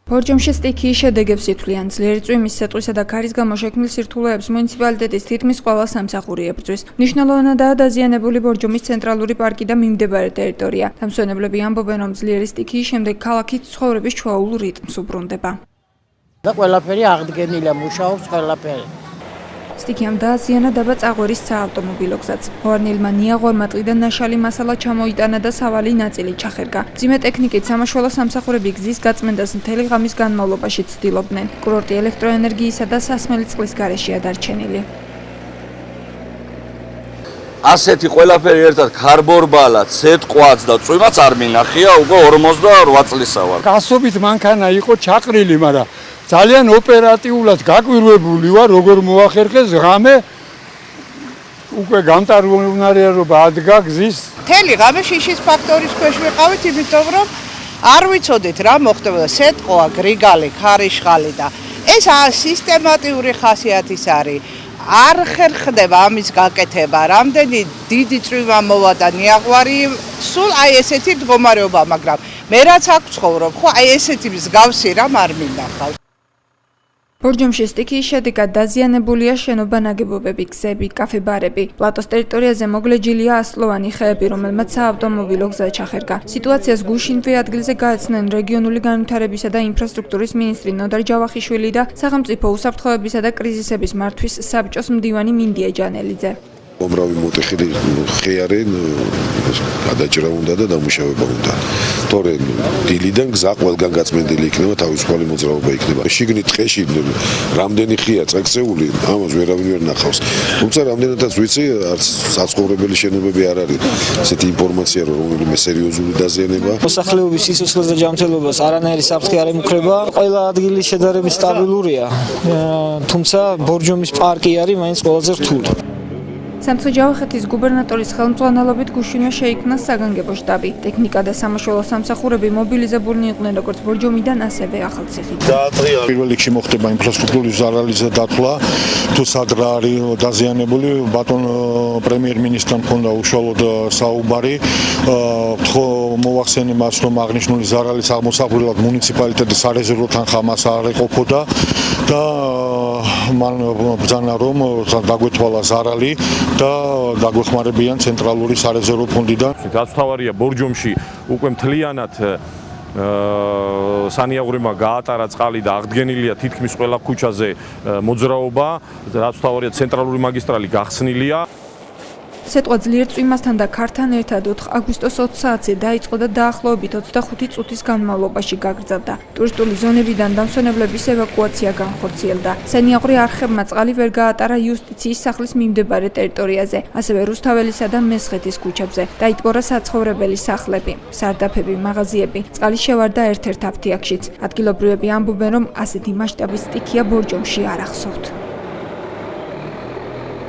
ბორჯომში სტიქიის შედეგებს ითვლიან ძლიერი წვიმის სეტყვისა და ქარის გამო შექმნილ სირთულეებს მუნიციპალიტეტის თითქმის ყველა სამსახური ებრძვის. მნიშვნელოვნადაა დაზიანებული ბორჯომის ცენტრალური პარკი და მიმდებარე ტერიტორია. დამსვენებლები ამბობენ, რომ ძლიერი სტიქიის შემდეგ ქალაქით ცხოვრების ჩვეულ რიტმს უბრუნდება. და ყველაფერი აღდგენილია, მუშაობს ყველაფერი. სტიქიამ დააზიანა დაბა წაღვერის საავტომობილო გზაც. მოარნილმა ნიაღვარმა ტყიდან ნაშალი მასალა ჩამოიტანა და სავალი ნაწილი ჩახერგა. მძიმე ტექნიკით სამაშველო სამსახურები გზის გაწმენდას მთელი ღამის განმავლობაში ცდილობდნენ. კურორტი ელექტროენერგიისა და სასმელი წყლის გარეშეა დარჩენილი. ასეთი ყველაფერი ერთად ქარბორბალად, ცეტყვაც და წვიმაც არ მინახია, უკვე 48 წლისა ვარ. გასობით მანქანა იყო ჩაყრილი, მაგრამ ძალიან ოპერატიულად გაკვირვებული ვარ, როგორ მოახერხეს ღამე უკვე გამტარუნარიანობა ადგა გზის. მთელი ღამე შიშის ფაქტორის ქვეშ ვიყავით, იმიტომ რომ არ ვიცოდით რა მოხდებოდა, სეტყვა, გრიგალი, ქარიშხალი და ეს სისტემატიური ხასიათის არის. არ ხერხდება ამის გაკეთება, რამდენი დიდი წვიმა მოვა და ნიაღვარი, სულ აი ესეთი მდგომარეობა, მაგრამ მე რაც აქ ვცხოვრობ, ხო აი ესეთი მსგავსი რამ არ მინახავს. ბორჯომში სტიქიის შედეგად დაზიანებულია შენობა ნაგებობები, გზები, კაფე-ბარები. პლატოს ტერიტორიაზე მოგლეჯილია ასლოვანი ხეები, რომელმაც საავტომობილო გზა ჩახერგა. სიტუაციას გუშინვე ადგილზე გაეცნენ რეგიონული განვითარებისა და ინფრასტრუქტურის მინისტრი ნოდარ ჯავახიშვილი და სახელმწიფო უსაფრთხოებისა და კრიზისების მართვის საბჭოს მდივანი მინდია ჯანელიძე. Omravi motexili xeare გადაჭრა უნდა და დამუშავება უნდა. თორე დილიდან გზა ყველგან გაწმენდილი იქნება, თავისუფალი მოძრაობა იქნება. შიგნით ტყეში რამდენი ხია წექცეული, ამას ვერავინ ვერ ნახავს. თუმცა რამდენადაც ვიცი, არც საცხოვრებელი შენობები არ არის. ესეთი ინფორმაცია რომ რომელიმე სერიოზული დაზიანება. მოსახლეობის სიცოცხლეს და ჯანმრთელობას არანაირი საფრთხე არ ემუქრება. ყველა ადგილი შედარებით სტაბილურია. თუმცა ბორჯომის პარკი არის მაინც ყველაზე რთული. სამცხე-ჯავახეთის გუბერნატორის ხელმძღვანელობით გუშინვე შეიქმნა საგანგებო შტაბი. ტექნიკა და სამაშველო სამსახურები მობილიზებულნი იყვნენ როგორც ბორჯომიდან, ასევე ახალციხიდან. პირველ რიგში მოხდება ინფრასტრუქტურის ზარალის დათვლა, თუ სად რა არის დაზიანებული, ბატონ პრემიერ-მინისტრთან მქონდა უშუალოდ საუბარი. მოვახსენე მას, რომ აღნიშნული ზარალის აღმოსაყრელად მუნიციპალიტეტის სარეზერვო თანხა მას არ ეყოფოდა და მან ბრძანა რომ დაგვეთვალა ზარალი და დაგვეხმარებიან ცენტრალური სარეზერვო ფონდიდან. რაც თავარია ბორჯომში უკვე მთლიანად სანიაღვრებმა გაატარა წყალი და აღდგენილია თითქმის ყველა ქუჩაზე მოძრაობა, რაც თავარია ცენტრალური მაგისტრალი გახსნილია. სეტყვა ძლიერ წვიმასთან და ქართან ერთად 4 აგვისტოს 20 საათზე დაიწყო და დაახლოებით 25 წუთის განმავლობაში გაგრძელდა. ტურისტული ზონებიდან დამსვენებლების ევაკუაცია განხორციელდა. სანიაღვრე არხებმა წყალი ვერ გაატარა იუსტიციის სახლის მიმდებარე ტერიტორიაზე, ასევე რუსთაველისა და მესხეთის ქუჩებზე. დაიტბორა საცხოვრებელი სახლები, სარდაფები, მაღაზიები. წყალი შევარდა ერთ-ერთ აფთიაქშიც. ადგილობრივები ამბობენ, რომ ასეთი მასშტაბის სტიქია ბორჯომში არ ახსოვთ.